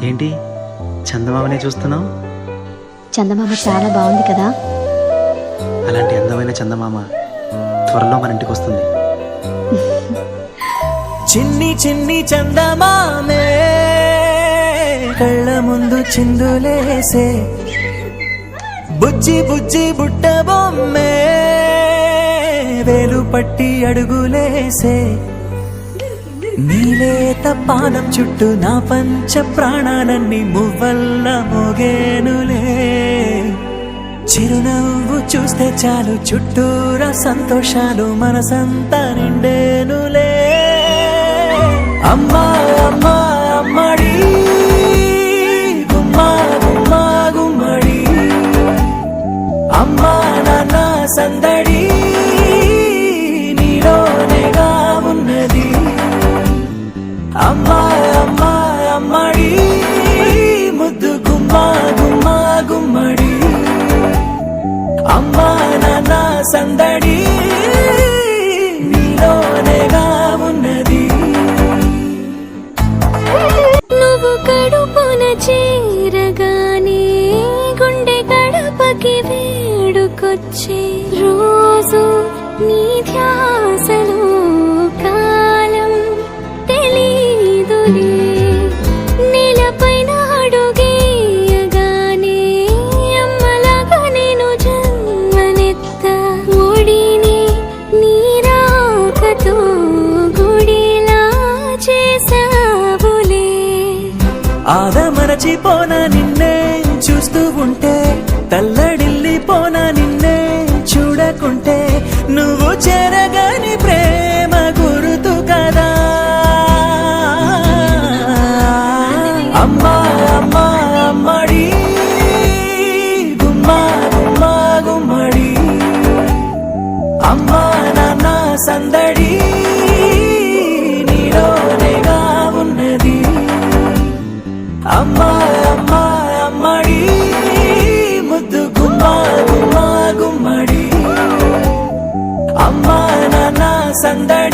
ఏంటి చందమామనే చూస్తున్నావు? చందమామ చాలా బాగుంది కదా. అలాంటి అందమైన చందమామ త్వరలో మన ఇంటికి వస్తుంది. చిన్ని చిన్ని చందమామే కళ్ళ ముందు చిందులేసే, బుజ్జి బుజ్జి బుట్ట బొమ్మే వేలు పట్టి అడుగులేసే, నీలేత పాదం చుట్టూ నా పంచ ప్రాణాలన్నీ మువ్వల్ల మోగేనులే, చిరునవ్వు చూస్తే చాలు చుట్టూరా సంతోషాలు మనసంతా నిండేనులే. అమ్మా అమ్మా అమ్మడి గుమ్మా గుమ్మా గుమ్మడి, అమ్మా నాన్న సందడి నీలోనేగా ఉన్నది. అమ్మా అమ్మా అమ్మడి ముద్దు గుమ్మా గుమ్మా గుమ్మడి, అమ్మా నాన్న సందడి నీలోనేగా ఉన్నది. నువ్వు కడుపున చేరగానే గుండె గడపకి వేడుకొచ్చే రోజు నీ ధ్యాసలో కాలం తెలీదులే. నేలపైన అడుగేయగానే అమ్మలాగా నేను జన్మనెత్త, ఒడిని నీరాకతో గుడిలా చేసావులే. ఆదమరచిపోన నిన్నే చూస్తూ ఉంటే, తల్లడిల్లిపోన నిన్నే చూడకుంటే, నువ్వు చెరగని ప్రేమ గురుతు కదా. అమ్మా అమ్మా అమ్మడి గుమ్మా గుమ్మా గుమ్మడి, అమ్మా నాన్న సందడి నీలోనేగా ఉన్నది. అమ్మా అమ్మా అమ్మడి ముద్దు గుమ్మా గుమ్మా గుమ్మడి, అమ్మా నాన్న సందడి